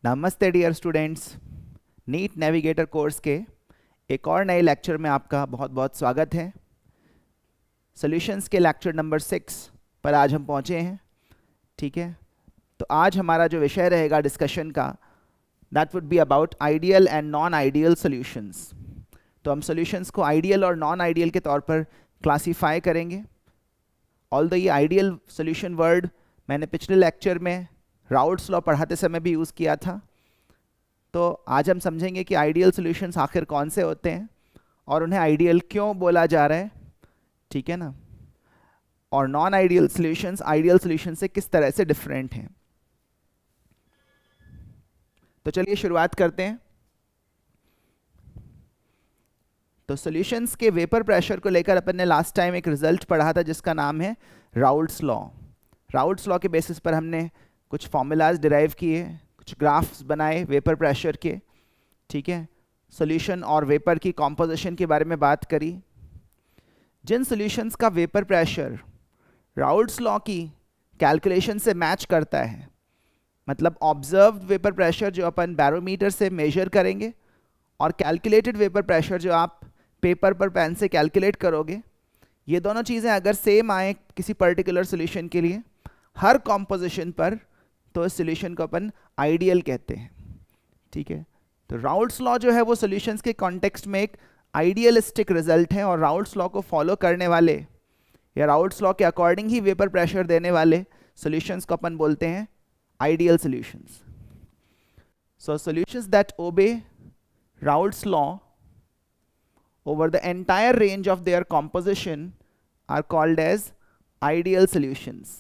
नमस्ते dear students, NEET navigator course के एक और नए लेक्चर में आपका बहुत बहुत स्वागत है। सॉल्यूशंस के लेक्चर नंबर 6 पर आज हम पहुंचे हैं। ठीक है, तो आज हमारा जो विषय रहेगा डिस्कशन का, that would be about ideal and non ideal solutions. तो हम सॉल्यूशंस को आइडियल और नॉन आइडियल के तौर पर क्लासीफाई करेंगे। ऑल्दो ये आइडियल सॉल्यूशन वर्ड मैंने पिछले लेक्चर में राउट्स लॉ पढ़ाते समय भी यूज़ किया था, तो आज हम समझेंगे कि आइडियल सॉल्यूशंस आखिर कौन से होते हैं और उन्हें आइडियल क्यों बोला जा रहा है। ठीक है ना, और non ideal solutions ideal solution से किस तरह से डिफरेंट हैं। तो चलिए शुरुआत करते हैं। तो सॉल्यूशंस के वेपर प्रेशर को लेकर अपन ने लास्ट टाइम एक रिजल्ट पढ़ा था जिसका नाम है राउट्स लॉ। राउट्स लॉ के बेसिस पर हमने कुछ फॉर्मूलाज डिराइव किए, कुछ ग्राफ्स बनाए वेपर प्रेशर के। ठीक है, सॉल्यूशन और वेपर की कॉम्पोजिशन के बारे में बात करी। जिन सॉल्यूशंस का वेपर प्रेशर राउट्स लॉ की कैलकुलेशन से मैच करता है, मतलब ऑब्जर्व्ड वेपर प्रेशर जो अपन बैरोमीटर से मेजर करेंगे और कैलकुलेटेड वेपर प्रेशर जो आप पेपर पर पेन से कैलकुलेट करोगे, ये दोनों चीज़ें अगर सेम आए किसी पर्टिकुलर सॉल्यूशन के लिए हर कॉम्पोजिशन पर, तो इस सॉल्यूशन को अपन आइडियल कहते हैं। ठीक है, तो राउट्स लॉ जो है वो सॉल्यूशंस के कॉन्टेक्स्ट में एक आइडियलिस्टिक रिजल्ट है, और राउट्स लॉ को फॉलो करने वाले या राउट्स लॉ के अकॉर्डिंग ही वेपर प्रेशर देने वाले सॉल्यूशंस को अपन बोलते हैं ideal solutions. So solutions that obey Raoult's law over the entire range of their composition are called as ideal solutions.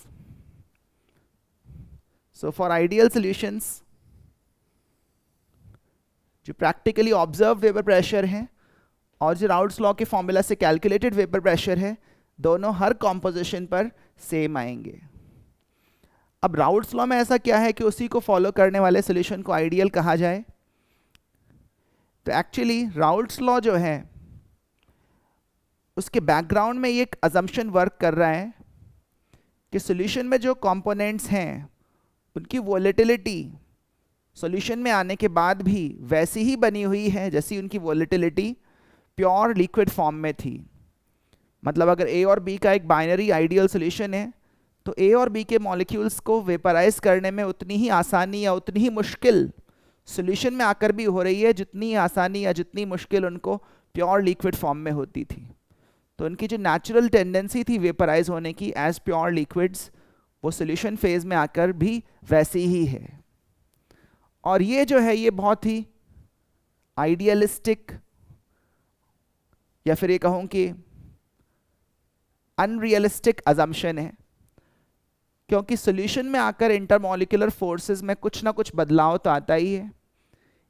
So for ideal solutions, जो practically observed vapor pressure है और जो राउट्स लॉ के formula से calculated vapour pressure है, दोनों हर composition पर same आएंगे। अब राउट्स लॉ में ऐसा क्या है कि उसी को फॉलो करने वाले सॉल्यूशन को आइडियल कहा जाए? तो एक्चुअली राउट्स लॉ जो है उसके बैकग्राउंड में ये एक अजम्पशन वर्क कर रहा है कि सॉल्यूशन में जो कंपोनेंट्स हैं उनकी वोलेटिलिटी सॉल्यूशन में आने के बाद भी वैसी ही बनी हुई है जैसी उनकी वोलेटिलिटी प्योर लिक्विड फॉर्म में थी। मतलब अगर ए और बी का एक बाइनरी आइडियल सॉल्यूशन है, तो ए और बी के मॉलिक्यूल्स को वेपराइज करने में उतनी ही आसानी या उतनी ही मुश्किल सॉल्यूशन में आकर भी हो रही है जितनी आसानी या जितनी मुश्किल उनको प्योर लिक्विड फॉर्म में होती थी। तो उनकी जो नेचुरल टेंडेंसी थी वेपराइज होने की एज प्योर लिक्विड्स, वो सॉल्यूशन फेज में आकर भी वैसी ही है। और ये जो है ये बहुत ही आइडियलिस्टिक या फिर ये कहूँ कि अनरियलिस्टिक अजम्पशन है, क्योंकि सॉल्यूशन में आकर इंटरमॉलिक्यूलर फोर्सेस में कुछ ना कुछ बदलाव तो आता ही है।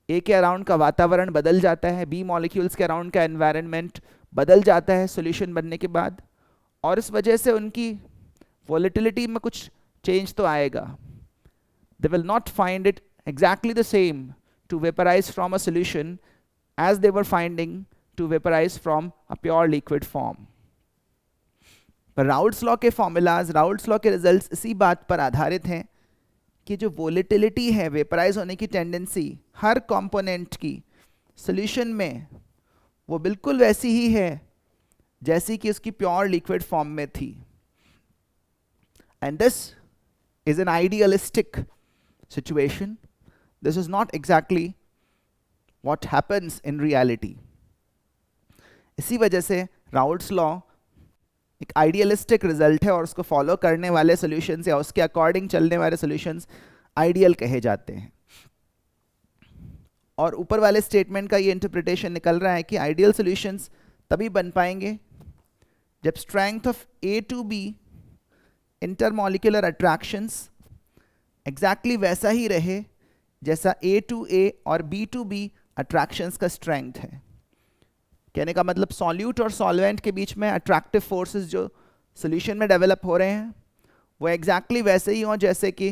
ए के अराउंड का वातावरण बदल जाता है, बी मॉलिक्यूल्स के अराउंड का एनवायरनमेंट बदल जाता है सॉल्यूशन बनने के बाद, और इस वजह से उनकी वोलेटिलिटी में कुछ चेंज तो आएगा। They will not find it exactly the same to vaporise from a solution as they were finding to vaporise from a pure liquid form. पर राउट्स लॉ के फॉर्मूलाज, राउट्स लॉ के results इसी बात पर आधारित हैं कि जो वोलेटिलिटी है, वेपराइज होने की टेंडेंसी हर कंपोनेंट की सॉल्यूशन में, वो बिल्कुल वैसी ही है जैसी कि उसकी प्योर लिक्विड फॉर्म में थी। And this is an idealistic situation. This is not exactly what happens in reality. इसी वजह से राउट्स लॉ एक आइडियलिस्टिक रिजल्ट है और उसको फॉलो करने वाले सॉल्यूशंस या उसके अकॉर्डिंग चलने वाले सॉल्यूशंस आइडियल कहे जाते हैं। और ऊपर वाले स्टेटमेंट का ये इंटरप्रिटेशन निकल रहा है कि आइडियल सॉल्यूशंस तभी बन पाएंगे जब strength of A to B intermolecular attractions exactly वैसा ही रहे जैसा ए टू ए और बी टू बी अट्रैक्शंस का स्ट्रेंथ है। कहने का मतलब सॉल्यूट और सॉल्वेंट के बीच में अट्रैक्टिव फोर्सेस जो सॉल्यूशन में डेवलप हो रहे हैं वो एग्जैक्टली वैसे ही हों जैसे कि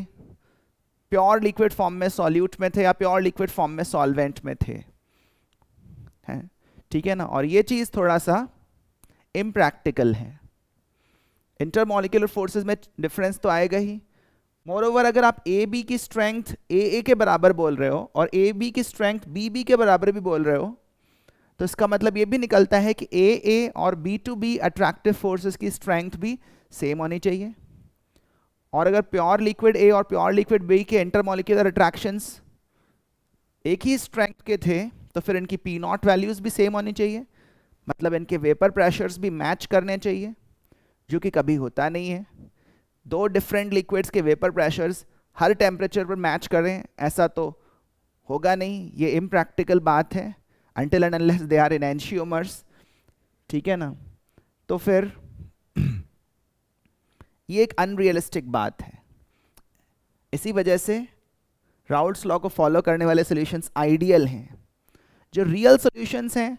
प्योर लिक्विड फॉर्म में सॉल्यूट में थे या प्योर लिक्विड फॉर्म में सॉल्वेंट में थे। हैं, ठीक है ना। और ये चीज़ थोड़ा सा इम्प्रैक्टिकल है। इंटरमॉलिक्यूलर फोर्सेस में डिफरेंस तो आएगा ही, मोर अगर आप ए बी की स्ट्रेंथ ए के बराबर बोल रहे हो और ए बी की स्ट्रेंथ बी के बराबर भी बोल रहे हो, तो इसका मतलब ये भी निकलता है कि ए और B to B attractive forces की स्ट्रेंथ भी सेम होनी चाहिए। और अगर प्योर लिक्विड ए और प्योर लिक्विड बी के इंटरमोलिकुलर अट्रैक्शंस एक ही स्ट्रेंथ के थे, तो फिर इनकी पी नॉट वैल्यूज भी सेम होनी चाहिए, मतलब इनके वेपर प्रेशर्स भी मैच करने चाहिए, जो कि कभी होता नहीं है। दो डिफरेंट लिक्विड्स के वेपर प्रेशर्स हर टेम्परेचर पर मैच करें, ऐसा तो होगा नहीं, ये इम्प्रैक्टिकल बात है until and unless they are enantiomers, ठीक है ना। तो फिर ये एक अनरियलिस्टिक बात है। इसी वजह से राउल्ट्स लॉ को फॉलो करने वाले सॉल्यूशंस आइडियल हैं। जो रियल सॉल्यूशंस हैं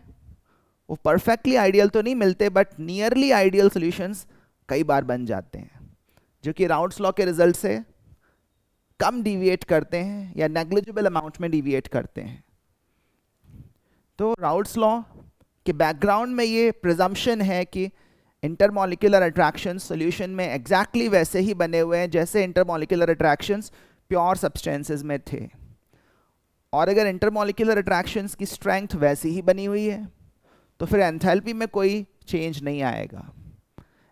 वो परफेक्टली आइडियल तो नहीं मिलते, बट नियरली आइडियल सॉल्यूशंस कई बार बन जाते हैं, जो कि राउल्ट्स लॉ के रिजल्ट से कम डिविएट करते हैं या नेग्लिजिबल अमाउंट में डिविएट करते हैं। तो राउल्ट्स लॉ के बैकग्राउंड में ये प्रिजम्पशन है कि इंटरमॉलिक्यूलर अट्रैक्शन सॉल्यूशन में एग्जैक्टली वैसे ही बने हुए हैं जैसे इंटरमॉलिक्यूलर अट्रैक्शंस प्योर सब्सटेंसेस में थे। और अगर इंटरमॉलिक्यूलर अट्रैक्शंस की स्ट्रेंथ वैसी ही बनी हुई है, तो फिर एंथैल्पी में कोई चेंज नहीं आएगा।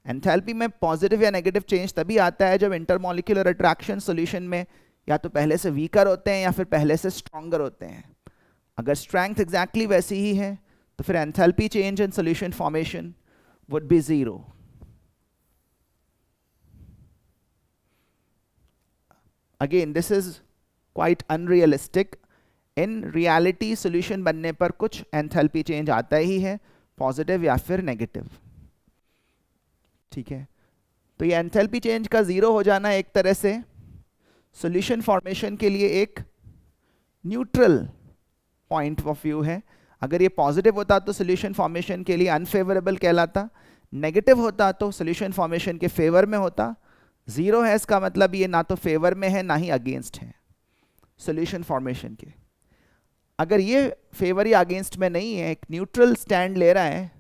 एंथैल्पी में पॉजिटिव या नेगेटिव चेंज तभी आता है जब इंटरमॉलिक्यूलर अट्रैक्शन सॉल्यूशन में या तो पहले से वीकर होते हैं या फिर पहले से स्ट्रॉन्गर होते हैं। अगर स्ट्रेंथ एग्जैक्टली वैसी ही है, तो फिर enthalpy change in solution formation would be 0. Again, this is quite unrealistic. In reality, solution बनने पर कुछ एंथैल्पी चेंज आता ही है, पॉजिटिव या फिर नेगेटिव, ठीक है। तो ये एंथैल्पी चेंज का 0 हो जाना एक तरह से सॉल्यूशन फॉर्मेशन के लिए एक न्यूट्रल पॉइंट ऑफ व्यू है। अगर ये पॉजिटिव होता तो सॉल्यूशन फॉर्मेशन के लिए अनफेवरेबल कहलाता, नेगेटिव होता तो सॉल्यूशन फॉर्मेशन के फेवर में होता। 0 है इसका मतलब ये ना तो फेवर में है ना ही अगेंस्ट है सॉल्यूशन फॉर्मेशन के। अगर ये फेवर या अगेंस्ट में नहीं है, एक न्यूट्रल स्टैंड ले रहा है,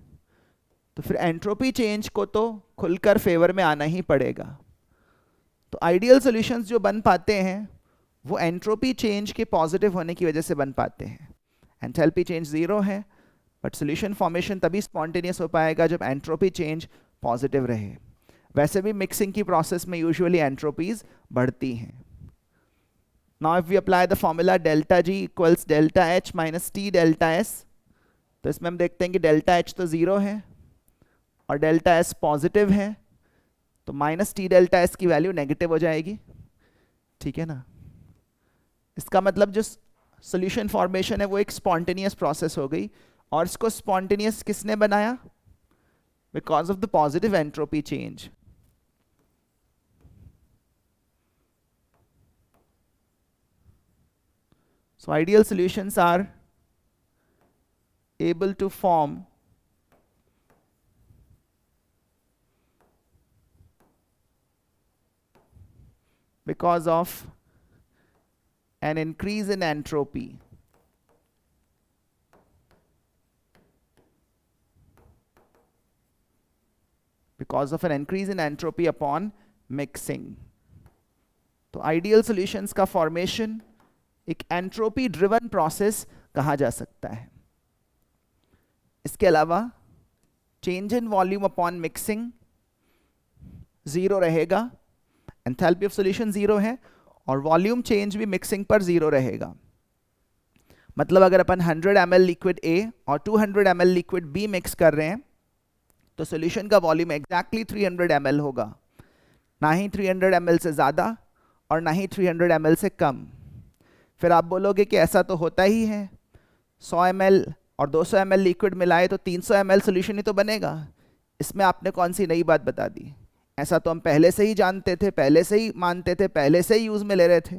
तो फिर एंट्रोपी चेंज को तो खुलकर फेवर में आना ही पड़ेगा। तो आइडियल सॉल्यूशंस जो बन पाते हैं वो एंट्रोपी चेंज के पॉजिटिव होने की वजह से बन पाते हैं। एंथैल्पी चेंज 0 है, बट सॉल्यूशन फॉर्मेशन तभी स्पॉन्टेनियस हो पाएगा जब एंट्रोपी चेंज पॉजिटिव रहे। वैसे भी मिक्सिंग की प्रोसेस में यूजुअली एंट्रोपीज बढ़ती हैं। Now if we apply the formula delta G equals delta H minus T delta S, तो इसमें हम देखते हैं कि डेल्टा एच तो 0 है और डेल्टा एस पॉजिटिव है, तो माइनस टी डेल्टा एस की वैल्यू नेगेटिव हो जाएगी, ठीक है ना। इसका मतलब जो सॉल्यूशन फॉर्मेशन है वो एक स्पॉन्टेनियस प्रोसेस हो गई, और इसको स्पॉन्टेनियस किसने बनाया? Because of the positive entropy change. So ideal solutions are able to form because of an increase in entropy. Because of an increase in entropy upon mixing. तो आइडियल सॉल्यूशंस का formation एक entropy driven process कहा जा सकता है। इसके अलावा change in volume upon mixing 0 रहेगा, एंथैल्पी ऑफ सॉल्यूशन 0 है, और वॉल्यूम चेंज भी मिक्सिंग पर 0 रहेगा। मतलब अगर अपन 100 ml लिक्विड A और 200 ml लिक्विड B मिक्स कर रहे हैं, तो सॉल्यूशन का वॉल्यूम एग्जैक्टली 300 ml होगा, ना ही 300 ml से ज़्यादा और ना ही 300 ml से कम। फिर आप बोलोगे कि ऐसा तो होता ही है, 100 ml और 200 ml लिक्विड मिलाए तो 300 ml सॉल्यूशन ही तो बनेगा। इसमें आपने कौन सी नई बात बता दी? ऐसा तो हम पहले से ही जानते थे, पहले से ही मानते थे, पहले से ही यूज़ में ले रहे थे।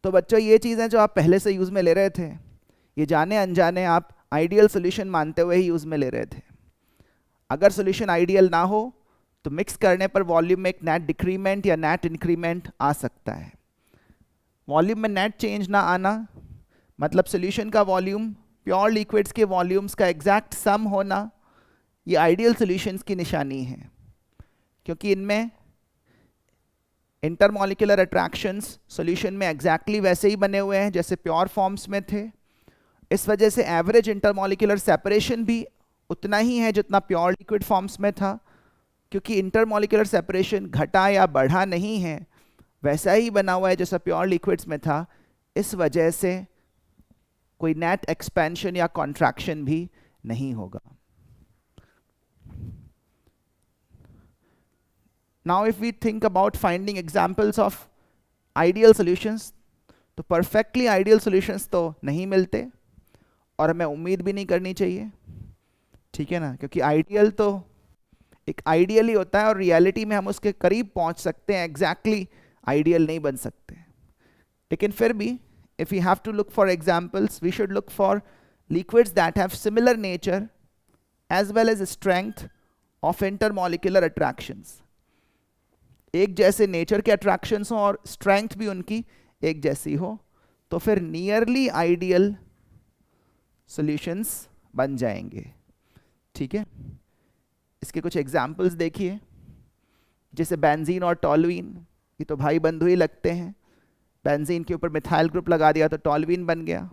तो बच्चों, ये चीज़ें जो आप पहले से यूज़ में ले रहे थे, ये जाने अनजाने आप आइडियल सॉल्यूशन मानते हुए ही यूज़ में ले रहे थे। अगर सॉल्यूशन आइडियल ना हो तो मिक्स करने पर वॉल्यूम में एक नेट डिक्रीमेंट या नेट इंक्रीमेंट आ सकता है। वॉल्यूम में नेट चेंज ना आना मतलब सॉल्यूशन का वॉल्यूम प्योर लिक्विड्स के वॉल्यूम्स का एग्जैक्ट सम होना, ये आइडियल सॉल्यूशंस की निशानी है, क्योंकि इनमें इंटरमॉलिक्यूलर अट्रैक्शंस सॉल्यूशन में एग्जैक्टली वैसे ही बने हुए हैं जैसे प्योर फॉर्म्स में थे। इस वजह से एवरेज इंटरमॉलिक्यूलर सेपरेशन भी उतना ही है जितना प्योर लिक्विड फॉर्म्स में था, क्योंकि इंटरमॉलिक्यूलर सेपरेशन घटा या बढ़ा नहीं है, वैसा ही बना हुआ है जैसा प्योर लिक्विड्स में था। इस वजह से कोई नेट एक्सपेंशन या कॉन्ट्रैक्शन भी नहीं होगा। Now if we think about finding examples of ideal solutions, तो perfectly ideal solutions तो नहीं मिलते और हमें उम्मीद भी नहीं करनी चाहिए, ठीक है ना, क्योंकि आइडियल तो एक आइडियल ही होता है और रियलिटी में हम उसके करीब पहुंच सकते हैं, एग्जैक्टली आइडियल नहीं बन सकते। लेकिन फिर भी if we have to look for examples, we should look for liquids that have similar nature as well as strength of intermolecular attractions। एक जैसे नेचर के अट्रैक्शंस हो और स्ट्रेंथ भी उनकी एक जैसी हो, तो फिर नियरली आइडियल सॉल्यूशंस बन जाएंगे, ठीक है। इसके कुछ एग्जांपल्स देखिए, जैसे बेंजीन और टॉलुइन, ये तो भाई बंधु ही लगते हैं। बेंजीन के ऊपर मिथाइल ग्रुप लगा दिया तो टॉलुइन बन गया।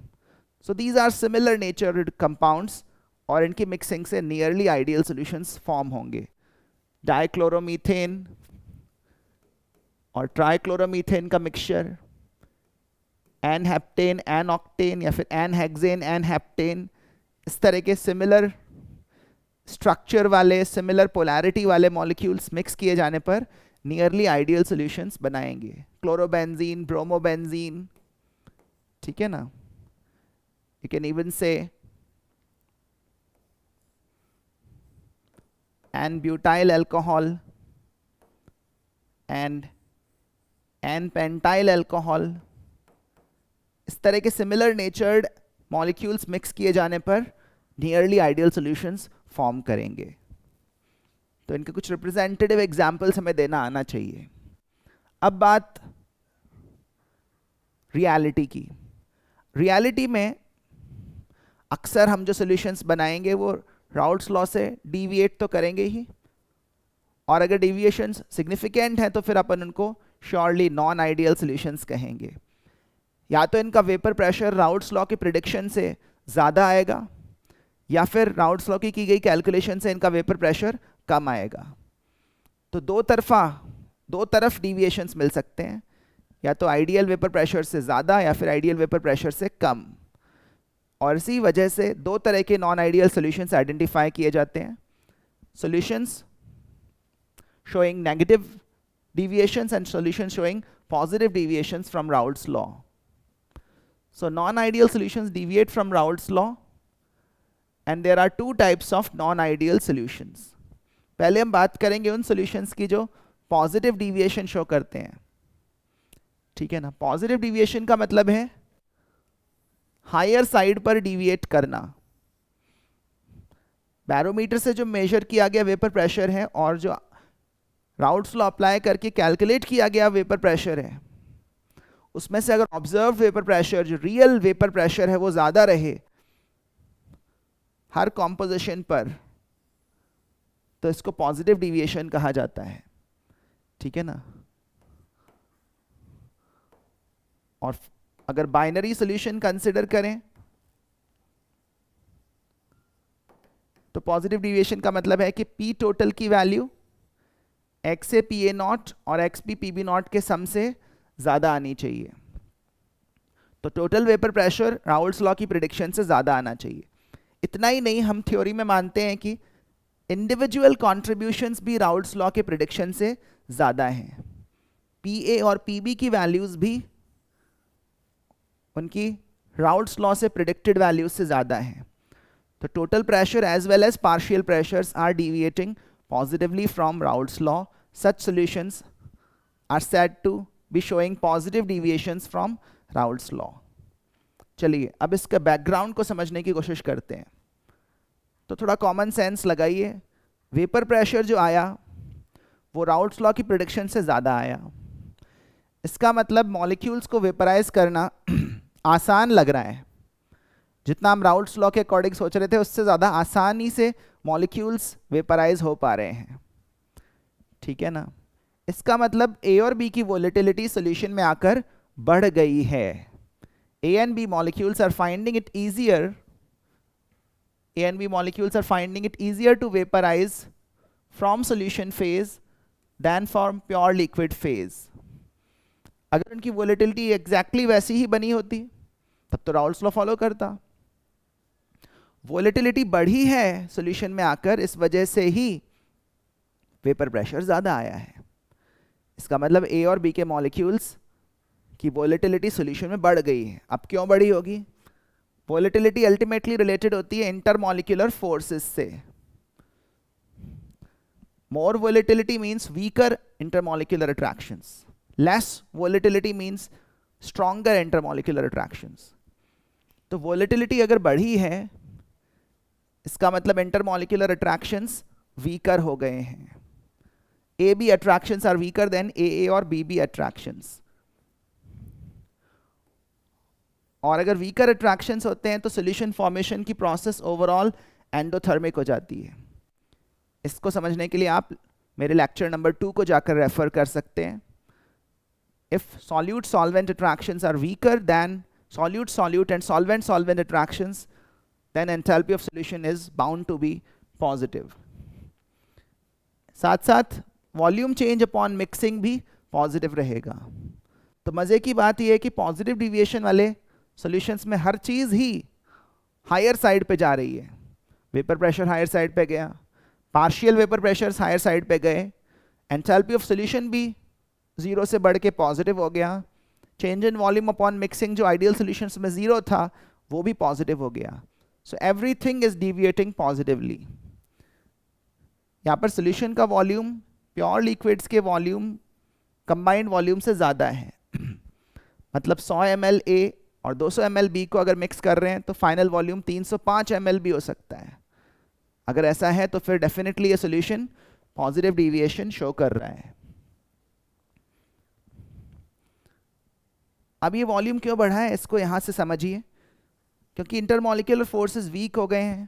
So these are similar natured compounds और इनकी मिक्सिंग से नियरली आइडियल सॉल्यूशंस फॉर्म होंगे। डाइक्लोरोमीथेन और ट्राइक्लोरोमीथेन का mixture, n heptane n octane या फिर एन हेक्सेन एन हेप्टेन, इस तरह के सिमिलर स्ट्रक्चर वाले सिमिलर पोलैरिटी वाले मॉलिक्यूल्स मिक्स किए जाने पर नियरली आइडियल सॉल्यूशंस बनाएंगे। क्लोरोबेंजीन, ब्रोमोबेंजीन, ठीक है ना। You can even say n butyl alcohol and n pentyl alcohol, इस तरह के सिमिलर नेचर्ड मॉलिक्यूल्स मिक्स किए जाने पर नियरली आइडियल सॉल्यूशंस फॉर्म करेंगे। तो इनके कुछ रिप्रेजेंटेटिव एग्जांपल्स हमें देना आना चाहिए। अब बात रियलिटी की। रियलिटी में अक्सर हम जो सॉल्यूशंस बनाएंगे वो राउल्ट्स लॉ से डिविएट तो करेंगे ही, और अगर डिविएशंस सिग्निफिकेंट हैं तो फिर अपन उनको श्योरली नॉन आइडियल सॉल्यूशंस कहेंगे। या तो इनका वेपर प्रेशर राउल्ट्स लॉ की प्रिडिक्शन से ज़्यादा आएगा, या फिर राउल्ट्स लॉ की गई कैलकुलेशन से इनका वेपर प्रेशर कम आएगा। तो दो तरफ डिविएशंस मिल सकते हैं, या तो आइडियल वेपर प्रेशर से ज़्यादा या फिर आइडियल वेपर प्रेशर से कम। और इसी वजह से दो तरह के नॉन आइडियल सॉल्यूशंस आइडेंटिफाई किए जाते हैं। Solutions showing negative deviations and solutions showing positive deviations from Raoult's law. So non-ideal solutions deviate from Raoult's law, and there are two types of non-ideal solutions. पहले हम बात करेंगे उन solutions की जो positive deviation show करते हैं, ठीक है ना। Positive deviation का मतलब है higher side पर deviate करना। बैरोमीटर से जो मेजर किया गया वेपर प्रेशर है और जो राउल्ट्स लॉ अप्लाई करके कैलकुलेट किया गया वेपर प्रेशर है, उसमें से अगर ऑब्जर्व वेपर प्रेशर, जो रियल वेपर प्रेशर है, वो ज़्यादा रहे हर कॉम्पोजिशन पर, तो इसको पॉजिटिव डिविएशन कहा जाता है, ठीक है ना। और अगर बाइनरी सॉल्यूशन कंसिडर करें तो पॉजिटिव डिविएशन का मतलब है कि पी टोटल की value x A P A naught और x P P B naught के सम से ज़्यादा आनी चाहिए। तो total vapour pressure Raoult's law की प्रिडिक्शन से ज़्यादा आना चाहिए। इतना ही नहीं, हम थ्योरी में मानते हैं कि इंडिविजुअल कॉन्ट्रीब्यूशंस भी राउल्ट्स लॉ के प्रिडिक्शन से ज़्यादा हैं। पी ए और पी बी की वैल्यूज़ भी उनकी राउल्ट्स लॉ से प्रिडिक्टेड वैल्यूज से ज़्यादा हैं। तो total pressure as well as partial pressures are deviating positively from Raoult's law. Such solutions are said to be showing positive deviations from Raoult's law. चलिए अब इसका बैकग्राउंड को समझने की कोशिश करते हैं। तो थोड़ा कॉमन सेंस लगाइए। वेपर प्रेशर जो आया वो राउल्ट्स लॉ की प्रिडिक्शन से ज़्यादा आया। इसका मतलब मॉलिक्यूल्स को वेपराइज करना आसान लग रहा है। जितना हम राउल्ट्स लॉ के अकॉर्डिंग सोच रहे थे उससे ज़्यादा आसानी से मॉलिक्यूल्स वेपराइज हो पा रहे हैं, ठीक है ना। इसका मतलब ए और बी की वोलेटिलिटी सॉल्यूशन में आकर बढ़ गई है। A and B molecules are finding it easier A and B molecules are finding it easier to vaporize from solution phase than from pure liquid phase. अगर उनकी volatility exactly वैसी ही बनी होती तब तो राउल्स लॉ फॉलो करता। volatility बढ़ी है solution में आकर, इस वजह से ही वेपर प्रेशर ज़्यादा आया है। इसका मतलब A और B के मॉलिक्यूल्स की volatility solution में बढ़ गई है। अब क्यों बढ़ी होगी? वोलेटिलिटी अल्टीमेटली रिलेटेड होती है इंटरमॉलिक्यूलर फोर्सेस से। More volatility means weaker intermolecular attractions, less volatility means stronger intermolecular attractions. तो वोलेटिलिटी अगर बढ़ी है इसका मतलब इंटरमॉलिक्यूलर अट्रैक्शंस वीकर हो गए हैं। A B attractions are weaker than A और बी बी अट्रैक्शंस। और अगर वीकर अट्रैक्शंस होते हैं तो सॉल्यूशन फॉर्मेशन की प्रोसेस ओवरऑल एंडोथर्मिक हो जाती है। इसको समझने के लिए आप मेरे लेक्चर नंबर 2 को जाकर रेफर कर सकते हैं। If solute solvent attractions are weaker than solute solute and solvent solvent attractions, then enthalpy of solution is bound to be positive. साथ साथ वॉल्यूम चेंज अपॉन मिक्सिंग भी पॉजिटिव रहेगा। तो मज़े की बात यह है कि पॉजिटिव डिविएशन वाले सॉल्यूशंस में हर चीज़ ही हायर साइड पे जा रही है। वेपर प्रेशर हायर साइड पे गया, partial vapour pressures higher side पे गए, एंथैल्पी ऑफ सॉल्यूशन भी 0 से बढ़ के पॉजिटिव हो गया, change in volume upon mixing जो आइडियल सॉल्यूशंस में 0 था वो भी पॉजिटिव हो गया। So everything is deviating positively. यहाँ पर सॉल्यूशन का वॉल्यूम प्योर लिक्विड्स के वॉल्यूम कंबाइंड वॉल्यूम से ज़्यादा है। मतलब 100 ml A और 200 ml B को अगर मिक्स कर रहे हैं तो फाइनल वॉल्यूम 305 ml भी हो सकता है। अगर ऐसा है तो फिर डेफिनेटली ये सॉल्यूशन पॉजिटिव डिविएशन शो कर रहा है। अब ये वॉल्यूम क्यों बढ़ा है इसको यहाँ से समझिए। क्योंकि इंटरमॉलिक्यूलर फोर्सेस वीक हो गए हैं।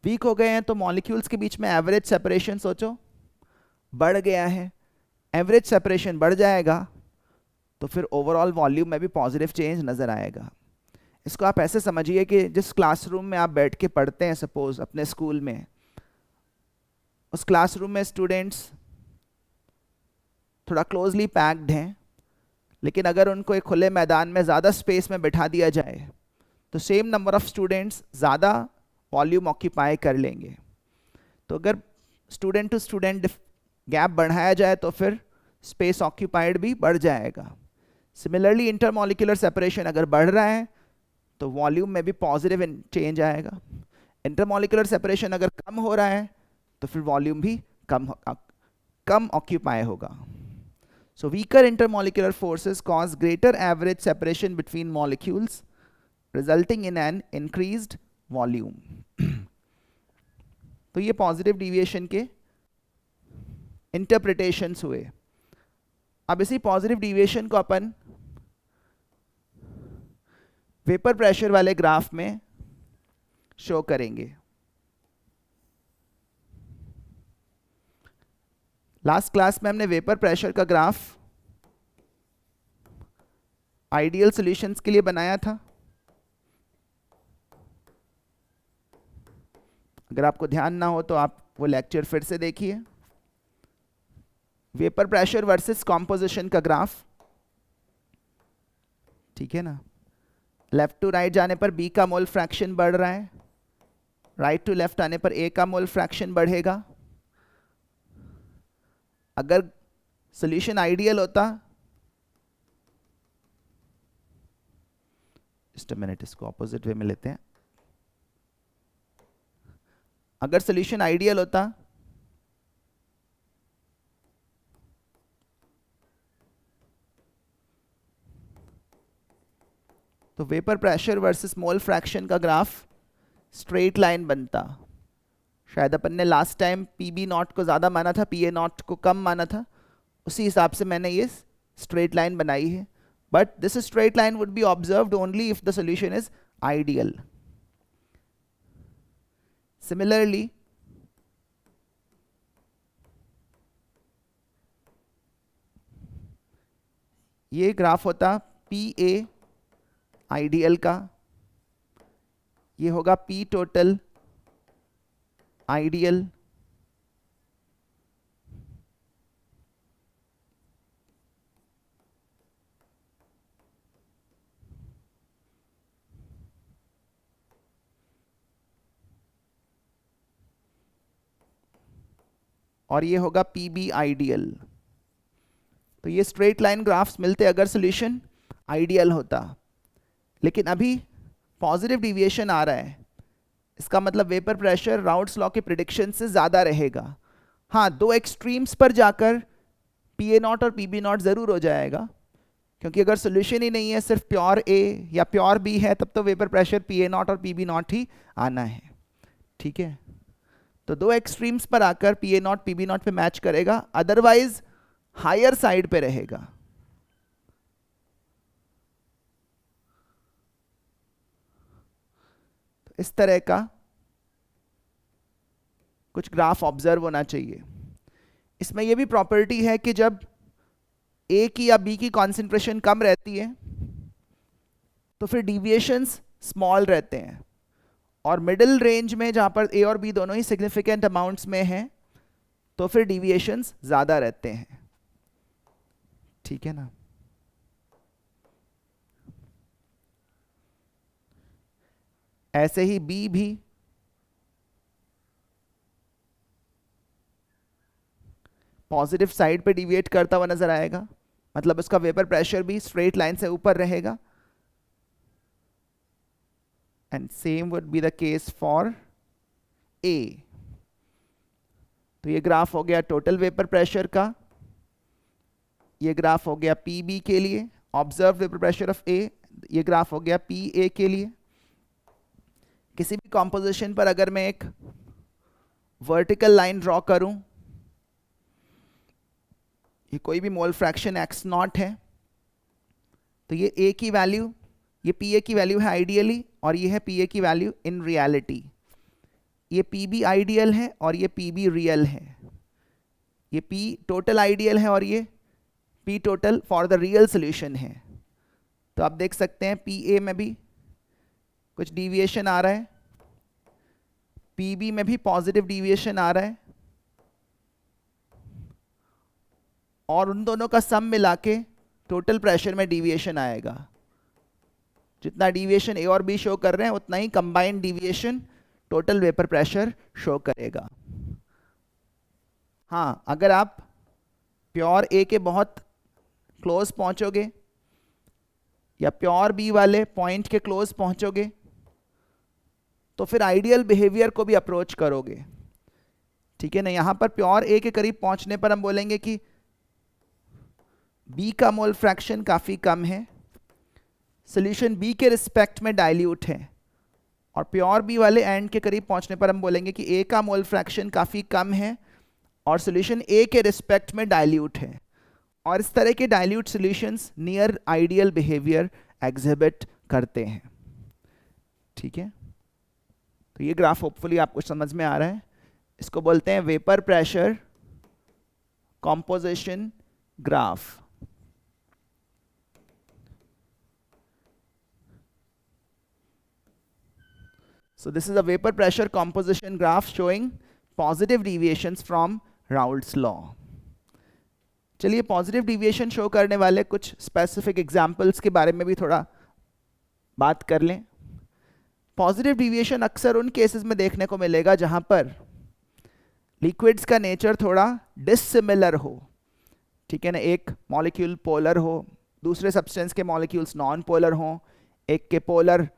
वीक हो गए हैं तो मॉलिक्यूल्स के बीच में एवरेज सेपरेशन सोचो बढ़ गया है। एवरेज सेपरेशन बढ़ जाएगा तो फिर ओवरऑल वॉल्यूम में भी पॉजिटिव चेंज नज़र आएगा। इसको आप ऐसे समझिए कि जिस क्लासरूम में आप बैठ के पढ़ते हैं सपोज अपने स्कूल में, उस क्लासरूम में स्टूडेंट्स थोड़ा क्लोजली पैक्ड हैं, लेकिन अगर उनको एक खुले मैदान में ज़्यादा स्पेस में बिठा दिया जाए तो सेम नंबर ऑफ स्टूडेंट्स ज़्यादा वॉल्यूम ऑक्यूपाई कर लेंगे। तो अगर स्टूडेंट टू स्टूडेंट गैप बढ़ाया जाए तो फिर स्पेस ऑक्यूपाइड भी बढ़ जाएगा। सिमिलरली इंटरमॉलिक्यूलर सेपरेशन अगर बढ़ रहा है तो वॉल्यूम में भी पॉजिटिव चेंज आएगा। इंटरमॉलिक्यूलर सेपरेशन अगर कम हो रहा है तो फिर वॉल्यूम भी कम ऑक्यूपाई होगा। So weaker intermolecular forces cause greater average separation between molecules resulting in an increased volume. तो ये पॉजिटिव डिविएशन के इंटरप्रिटेशंस हुए। अब इसी पॉजिटिव डिविएशन को अपन वेपर प्रेशर वाले ग्राफ में शो करेंगे। लास्ट क्लास में हमने वेपर प्रेशर का ग्राफ आइडियल सॉल्यूशंस के लिए बनाया था। अगर आपको ध्यान ना हो तो आप वो लेक्चर फिर से देखिए। वेपर प्रेशर वर्सेस कॉम्पोजिशन का ग्राफ, ठीक है ना। लेफ्ट टू राइट जाने पर B का मोल फ्रैक्शन बढ़ रहा है, राइट टू लेफ्ट आने पर A का मोल फ्रैक्शन बढ़ेगा। अगर सॉल्यूशन आइडियल होता, जस्ट अ मिनट, इसको ऑपोजिट वे में लेते हैं। अगर सॉल्यूशन आइडियल होता तो vapour pressure versus mole fraction का ग्राफ स्ट्रेट लाइन बनता। शायद अपन ने लास्ट टाइम PB नॉट को ज़्यादा माना था, PA नॉट को कम माना था, उसी हिसाब से मैंने ये स्ट्रेट लाइन बनाई है। But this straight line would be observed only if the solution is ideal. Similarly ये ग्राफ होता पी ए आइडियल का, ये होगा पी टोटल आइडियल, और ये होगा पी बी आइडियल। तो ये स्ट्रेट लाइन ग्राफ्स मिलते अगर सॉल्यूशन आइडियल होता, लेकिन अभी पॉजिटिव डिविएशन आ रहा है, इसका मतलब वेपर प्रेशर राउल्ट्स लॉ के प्रिडिक्शन से ज़्यादा रहेगा। हाँ, दो एक्सट्रीम्स पर जाकर पी ए नॉट और पी बी नॉट ज़रूर हो जाएगा, क्योंकि अगर सोल्यूशन ही नहीं है, सिर्फ प्योर ए या प्योर बी है, तब तो vapour pressure P A naught और पी बी नॉट ही आना है। ठीक है, तो दो एक्सट्रीम्स पर आकर P A naught P B naught पे मैच करेगा, अदरवाइज हायर साइड पे रहेगा। तो इस तरह का कुछ ग्राफ ऑब्जर्व होना चाहिए। इसमें यह भी प्रॉपर्टी है कि जब ए की या बी की कॉन्सेंट्रेशन कम रहती है तो फिर डिविएशंस स्मॉल रहते हैं, और मिडिल रेंज में जहां पर ए और बी दोनों ही सिग्निफिकेंट अमाउंट्स में हैं तो फिर डिविएशंस ज़्यादा रहते हैं। ठीक है ना। ऐसे ही बी भी पॉजिटिव साइड पे डिविएट करता हुआ नजर आएगा, मतलब उसका वेपर प्रेशर भी स्ट्रेट लाइन से ऊपर रहेगा। And same would be the case for a. तो ये ग्राफ हो गया टोटल वेपर प्रेशर का, ये ग्राफ हो गया पी बी के लिए, ऑब्जर्व वेपर प्रेशर ऑफ ए। ये ग्राफ हो गया पी ए के लिए। किसी भी कॉम्पोजिशन पर अगर मैं एक वर्टिकल लाइन ड्रॉ करूं, ये कोई भी मोल फ्रैक्शन एक्स नॉट है, तो ये ए की वैल्यू, ये पी ए की वैल्यू है आइडियली, और ये है पी ए की वैल्यू इन रियलिटी। ये पी बी आइडियल है और ये पी बी रियल है। ये पी टोटल आइडियल है और ये P total for the real solution है। तो आप देख सकते हैं पी ए में भी कुछ डिविएशन आ रहा है, पी बी में भी पॉजिटिव डिविएशन आ रहा है, और उन दोनों का सम मिला के टोटल प्रेशर में डिविएशन आएगा। जितना डिविएशन ए और बी शो कर रहे हैं उतना ही combined deviation total vapour pressure show करेगा। हाँ, अगर आप प्योर ए के बहुत क्लोज पहुंचोगे या प्योर बी वाले पॉइंट के क्लोज पहुंचोगे तो फिर आइडियल बिहेवियर को भी अप्रोच करोगे। ठीक है ना। यहां पर प्योर ए के करीब पहुंचने पर हम बोलेंगे कि बी का मोल फ्रैक्शन काफी कम है, सॉल्यूशन बी के रिस्पेक्ट में डाइल्यूट है, और प्योर बी वाले एंड के करीब पहुंचने पर हम बोलेंगे कि ए का मोल फ्रैक्शन काफी कम है और सॉल्यूशन ए के रिस्पेक्ट में डाइल्यूट है। और इस तरह के dilute solutions near ideal behaviour exhibit करते हैं। ठीक है, तो ये ग्राफ होपफुली आपको समझ में आ रहा है। इसको बोलते हैं vapour pressure composition graph. So this is a vapor pressure composition graph showing positive deviations from Raoult's law. चलिए पॉजिटिव डिविएशन शो करने वाले कुछ स्पेसिफिक एग्जांपल्स के बारे में भी थोड़ा बात कर लें। पॉजिटिव डिविएशन अक्सर उन केसेस में देखने को मिलेगा जहां पर लिक्विड्स का नेचर थोड़ा डिसिमिलर हो। ठीक है ना, एक मॉलिक्यूल पोलर हो, दूसरे सब्सटेंस के मॉलिक्यूल्स नॉन पोलर हों, एक के पोलर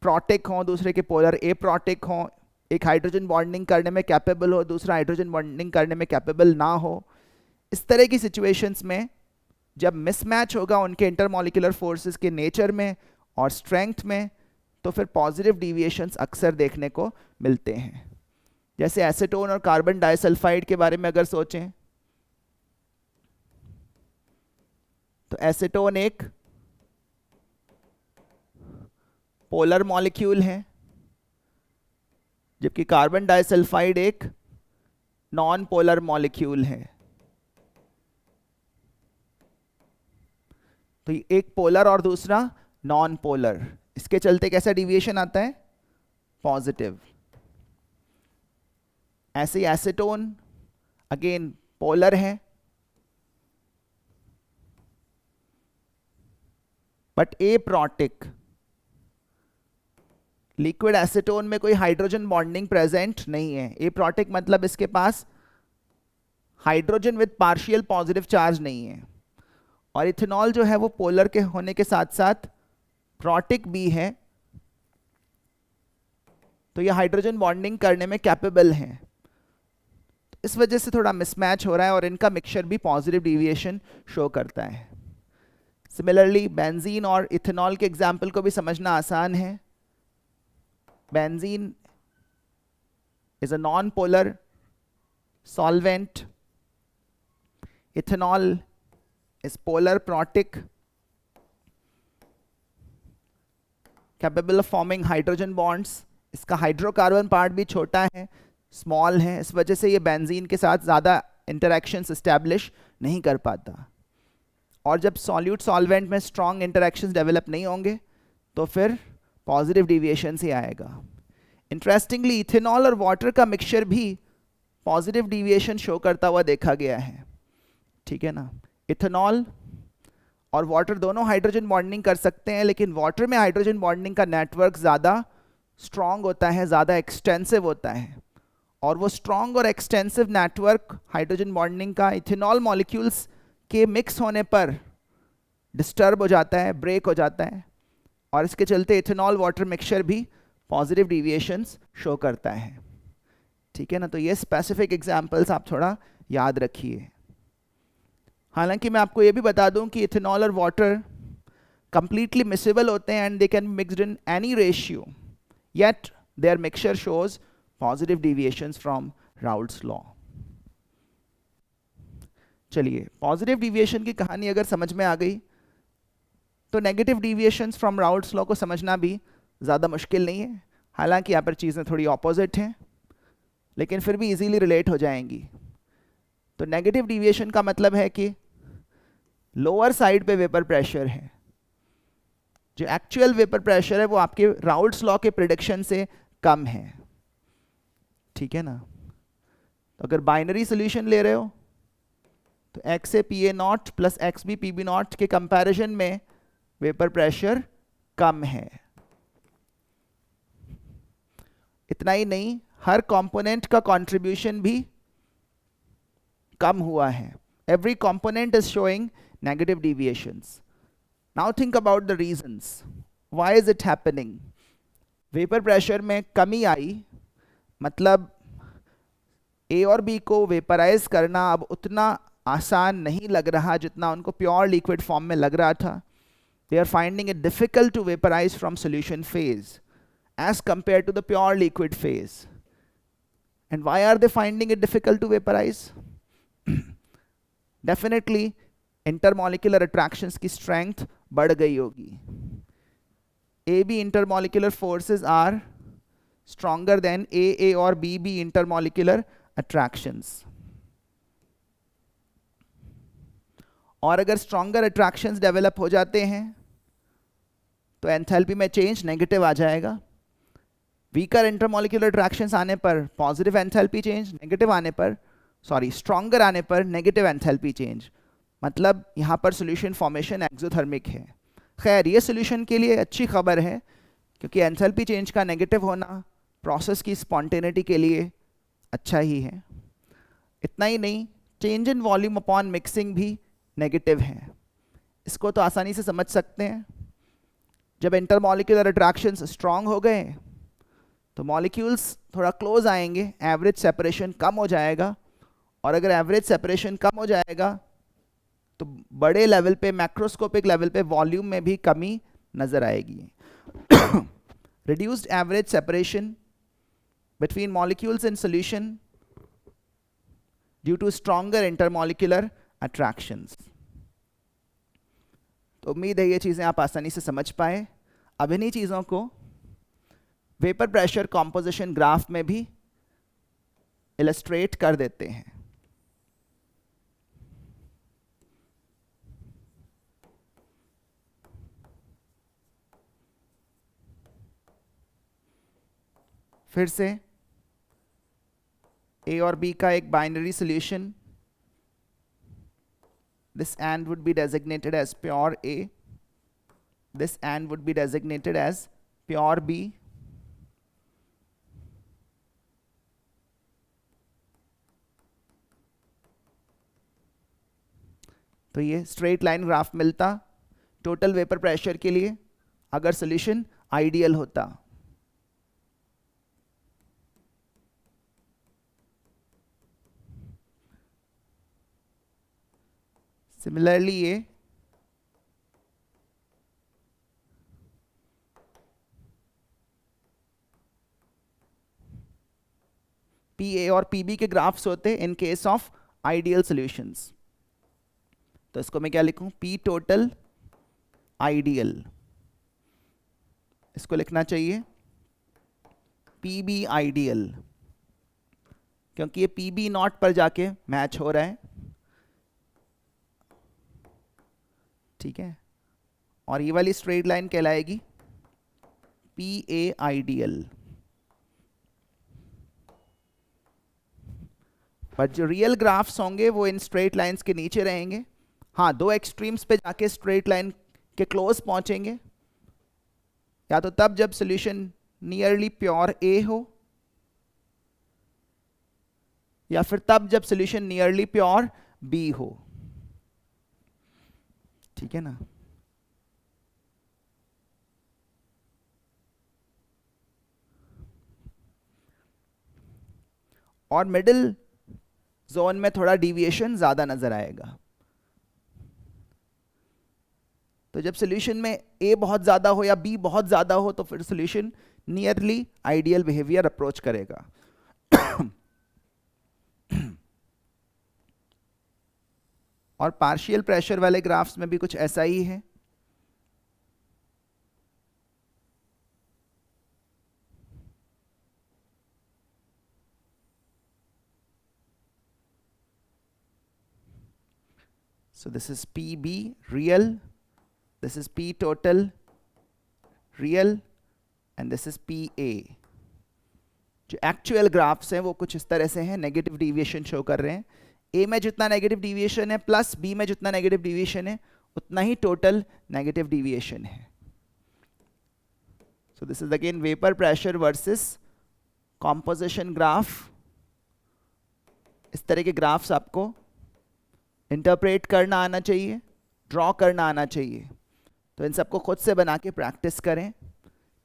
प्रोटिक हों, दूसरे के पोलर ए प्रोटिक हों, एक हाइड्रोजन बॉन्डिंग करने में कैपेबल हो, दूसरा हाइड्रोजन बॉन्डिंग करने में कैपेबल ना हो। इस तरह की सिचुएशंस में जब मिसमैच होगा उनके इंटरमॉलिक्यूलर फोर्सेस के नेचर में और स्ट्रेंथ में, तो फिर पॉजिटिव डिविएशंस अक्सर देखने को मिलते हैं। जैसे एसीटोन और कार्बन डाइसल्फाइड के बारे में अगर सोचें तो एसीटोन एक पोलर मॉलिक्यूल है, जबकि कार्बन डाइसल्फाइड एक नॉन पोलर मॉलिक्यूल है। तो एक पोलर और दूसरा नॉन पोलर, इसके चलते कैसा डिविएशन आता है? पॉजिटिव। ऐसे ही एसीटोन अगेन पोलर है बट एप्रोटिक। लिक्विड एसीटोन में कोई हाइड्रोजन बॉन्डिंग प्रेजेंट नहीं है। एप्रोटिक मतलब इसके पास hydrogen with partial positive charge नहीं है। और इथेनॉल जो है वो पोलर के होने के साथ साथ प्रोटिक भी है, तो ये हाइड्रोजन बॉन्डिंग करने में कैपेबल हैं। इस वजह से थोड़ा मिसमैच हो रहा है और इनका मिक्सचर भी पॉजिटिव डिविएशन शो करता है। सिमिलरली बेंजीन और इथेनॉल के एग्जाम्पल को भी समझना आसान है। Benzene is a non-polar solvent. Ethanol is polar protic, capable of forming hydrogen bonds. इसका हाइड्रोकार्बन पार्ट भी छोटा है, स्मॉल है, इस वजह से ये बेंजीन के साथ ज़्यादा इंटरैक्शंस इस्टेब्लिश नहीं कर पाता। और जब सॉल्यूट सॉल्वेंट में स्ट्रॉन्ग इंटरैक्शंस डेवलप नहीं होंगे तो फिर पॉजिटिव डिविएशन से आएगा। इंटरेस्टिंगली इथेनॉल और वाटर का मिक्सचर भी पॉजिटिव डिविएशन शो करता हुआ देखा गया है। ठीक है ना, इथेनॉल और वाटर दोनों हाइड्रोजन बॉन्डिंग कर सकते हैं, लेकिन वाटर में हाइड्रोजन बॉन्डिंग का नेटवर्क ज़्यादा स्ट्रॉन्ग होता है, ज़्यादा एक्सटेंसिव होता है। और वो स्ट्रॉन्ग और एक्सटेंसिव नेटवर्क हाइड्रोजन बॉन्डिंग का इथेनॉल मॉलिक्यूल्स के मिक्स होने पर डिस्टर्ब हो जाता है, ब्रेक हो जाता है, और इसके चलते इथेनॉल वाटर मिक्सचर भी पॉजिटिव डिविएशंस शो करता है। ठीक है ना, तो ये स्पेसिफिक एग्जांपल्स आप थोड़ा याद रखिए। हालांकि मैं आपको ये भी बता दूं कि इथेनॉल और वाटर कंप्लीटली मिक्सेबल होते हैं and they can mixed in any ratio, yet their mixture shows positive deviations from Raoult's law. चलिए, पॉजिटिव डिविएशन की कहानी अगर समझ में आ गई तो negative deviations from Raoult's law को समझना भी ज़्यादा मुश्किल नहीं है। हालांकि यहाँ पर चीज़ें थोड़ी ऑपोजिट हैं, लेकिन फिर भी इजीली रिलेट हो जाएंगी। तो नेगेटिव डिविएशन का मतलब है कि लोअर साइड पे वेपर प्रेशर है, जो एक्चुअल वेपर प्रेशर है वो आपके राउल्ट्स लॉ के प्रिडिक्शन से कम है। ठीक है ना, तो अगर बाइनरी सोल्यूशन ले रहे हो तो X A P A naught plus X B P B naught के कंपैरिजन में वेपर प्रेशर कम है। इतना ही नहीं, हर कंपोनेंट का कंट्रीब्यूशन भी कम हुआ है। Every component is showing negative deviations. Now think about the reasons, why is it happening. Vapour pressure में कमी आई, मतलब ए और बी को वेपराइज करना अब उतना आसान नहीं लग रहा जितना उनको प्योर लिक्विड फॉर्म में लग रहा था। They are finding it difficult to vaporise from solution phase as compared to the pure liquid phase. And why are they finding it difficult to vaporize? Definitely intermolecular attractions की strength बढ़ गई होगी। AB intermolecular forces are stronger than AA और BB intermolecular attractions. और अगर stronger attractions develop हो जाते हैं तो एंथैल्पी में चेंज नेगेटिव आ जाएगा। वीकर इंटरमॉलिक्यूलर अट्रैक्शंस आने पर पॉजिटिव एंथैल्पी चेंज, नेगेटिव आने पर स्ट्रॉन्गर आने पर नेगेटिव एंथैल्पी चेंज। मतलब यहाँ पर सॉल्यूशन फॉर्मेशन एक्सोथर्मिक है। खैर, ये सॉल्यूशन के लिए अच्छी खबर है, क्योंकि एंथैल्पी चेंज का नेगेटिव होना प्रोसेस की स्पॉन्टेनिटी के लिए अच्छा ही है। इतना ही नहीं, change in volume upon mixing भी नेगेटिव है। इसको तो आसानी से समझ सकते हैं। जब इंटरमॉलिक्यूलर अट्रैक्शंस स्ट्रॉन्ग हो गए तो मॉलिक्यूल्स थोड़ा क्लोज आएंगे, एवरेज सेपरेशन कम हो जाएगा, और अगर एवरेज सेपरेशन कम हो जाएगा तो बड़े लेवल पे, मैक्रोस्कोपिक लेवल पे वॉल्यूम में भी कमी नजर आएगी। Reduced average separation between molecules in solution due to stronger intermolecular attractions. तो उम्मीद है ये चीज़ें आप आसानी से समझ पाए। अब इन्हीं चीज़ों को वेपर प्रेशर कॉम्पोजिशन ग्राफ में भी इलस्ट्रेट कर देते हैं। फिर से A और B का एक binary solution, this and would be designated as pure A, this and would be designated as pure B, तो ये स्ट्रेट लाइन ग्राफ मिलता टोटल वेपर प्रेशर के लिए अगर सॉल्यूशन आइडियल होता। सिमिलरली ये PA और PB के ग्राफ्स होते in case of ideal solutions. तो इसको मैं क्या लिखूं, P टोटल आइडियल, इसको लिखना चाहिए PB आइडियल, क्योंकि ये PB नॉट पर जाके मैच हो रहा है, ठीक है। और ये वाली स्ट्रेट लाइन कहलाएगी PA आइडियल। बट जो रियल ग्राफ्स होंगे वो इन स्ट्रेट लाइंस के नीचे रहेंगे। हाँ, दो एक्सट्रीम्स पे जाके स्ट्रेट लाइन के क्लोज पहुंचेंगे, या तो तब जब सॉल्यूशन नियरली प्योर A हो, या फिर तब जब सॉल्यूशन नियरली प्योर B हो, ठीक है ना। और मिडिल जोन में थोड़ा डिविएशन ज्यादा नजर आएगा। तो जब सॉल्यूशन में A बहुत ज्यादा हो या B बहुत ज्यादा हो तो फिर solution nearly ideal behaviour approach करेगा। और पार्शियल प्रेशर वाले ग्राफ्स में भी कुछ ऐसा ही है। So this is PB real, this is P total real and this is PA। जो एक्चुअल ग्राफ्स हैं वो कुछ इस तरह से हैं, नेगेटिव डिविएशन शो कर रहे हैं। A में जितना नेगेटिव डिविएशन है प्लस B में जितना नेगेटिव डिविएशन है उतना ही टोटल नेगेटिव डिविएशन है। So this is again vapour pressure versus composition graph. इस तरह के ग्राफ्स आपको इंटरप्रेट करना आना चाहिए, ड्रॉ करना आना चाहिए। तो इन सबको खुद से बना के प्रैक्टिस करें,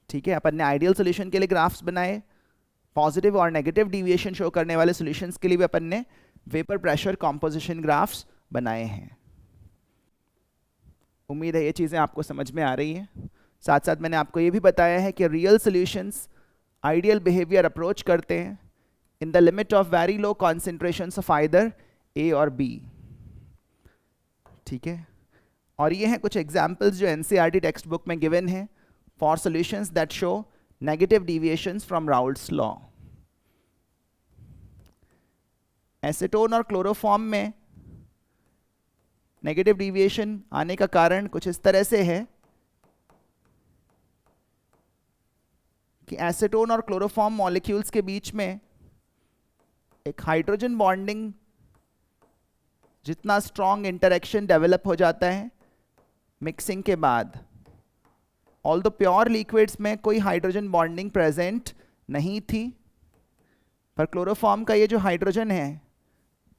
ठीक है। अपन ने आइडियल सॉल्यूशन के लिए ग्राफ्स बनाए, पॉजिटिव और नेगेटिव डिविएशन शो करने वाले सॉल्यूशंस के लिए भी अपन ने वेपर प्रेशर कॉम्पोजिशन ग्राफ्स बनाए हैं। उम्मीद है ये चीज़ें आपको समझ में आ रही हैं। साथ साथ मैंने आपको ये भी बताया है कि real solutions ideal behaviour approach करते हैं in the limit of very low concentrations of either A और B, ठीक है। और ये हैं कुछ एग्जाम्पल्स जो NCERT टेक्स्ट बुक में गिवन हैं for solutions that show negative deviations from Raoult's law. Acetone और क्लोरोफॉर्म में नेगेटिव डिविएशन आने का कारण कुछ इस तरह से है कि एसीटोन और क्लोरोफॉर्म मॉलिक्यूल्स के बीच में एक हाइड्रोजन बॉन्डिंग जितना स्ट्रॉन्ग इंटरेक्शन डेवलप हो जाता है मिक्सिंग के बाद। ऑल्दो प्योर लिक्विड्स में कोई हाइड्रोजन बॉन्डिंग प्रेजेंट नहीं थी, पर क्लोरोफॉर्म का ये जो हाइड्रोजन है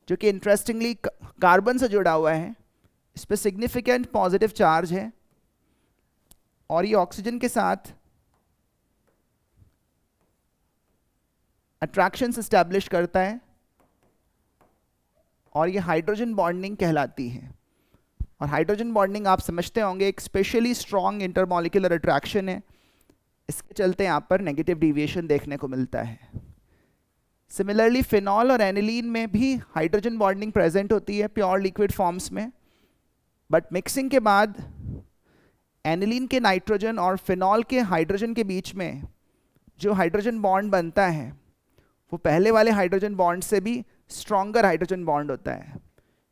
जो कि इंटरेस्टिंगली कार्बन से जुड़ा हुआ है, इस पर सिग्निफिकेंट पॉजिटिव चार्ज है और ये ऑक्सीजन के साथ अट्रैक्शंस एस्टैब्लिश करता है और ये हाइड्रोजन बॉन्डिंग कहलाती है। और हाइड्रोजन बॉन्डिंग आप समझते होंगे एक स्पेशली स्ट्रॉन्ग इंटरमॉलिक्यूलर अट्रैक्शन है, इसके चलते यहाँ पर नेगेटिव डिविएशन देखने को मिलता है। सिमिलरली फिनॉल और एनिलीन में भी हाइड्रोजन बॉन्डिंग प्रेजेंट होती है प्योर लिक्विड फॉर्म्स में, बट मिक्सिंग के बाद एनिलीन के नाइट्रोजन और फिनॉल के हाइड्रोजन के बीच में जो हाइड्रोजन बॉन्ड बनता है वो पहले वाले हाइड्रोजन बॉन्ड से भी स्ट्रॉन्गर हाइड्रोजन बॉन्ड होता है,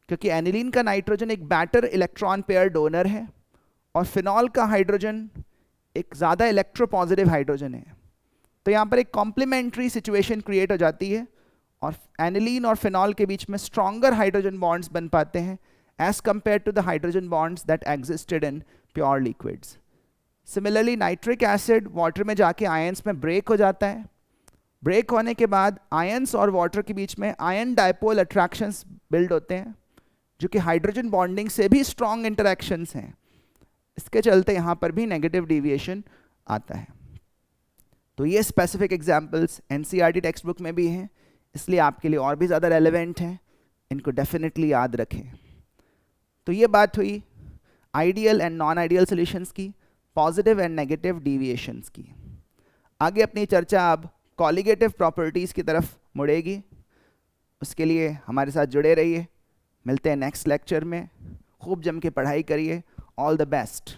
क्योंकि एनिलीन का नाइट्रोजन एक बैटर इलेक्ट्रॉन पेयर डोनर है और फिनॉल का हाइड्रोजन एक ज़्यादा इलेक्ट्रोपॉजिटिव हाइड्रोजन है। तो यहाँ पर एक कॉम्प्लीमेंट्री सिचुएशन क्रिएट हो जाती है और एनिलीन और फिनॉल के बीच में स्ट्रॉन्गर हाइड्रोजन बॉन्ड्स बन पाते हैं as compare to the hydrogen bonds that existed in pure liquids. Similarly nitric acid water में जाके आयंस में ब्रेक हो जाता है। ब्रेक होने के बाद आयंस और वाटर के बीच में आयन डायपोल अट्रैक्शंस बिल्ड होते हैं जो कि हाइड्रोजन बॉन्डिंग से भी स्ट्रॉन्ग इंटरैक्शंस हैं। इसके चलते यहाँ पर भी नेगेटिव डेविएशन आता है। तो ये specific examples NCERT text book में भी हैं, इसलिए आपके लिए और भी ज़्यादा रेलेवेंट हैं, इनको डेफिनेटली याद रखें। तो ये बात हुई ideal and non ideal solutions की, पॉजिटिव एंड नेगेटिव डेविएशंस की। आगे अपनी चर्चा अब कॉलिगेटिव प्रॉपर्टीज़ की तरफ मुड़ेगी। उसके लिए हमारे साथ जुड़े रहिए। मिलते हैं नेक्स्ट लेक्चर में। खूब जम के पढ़ाई करिए। All the best.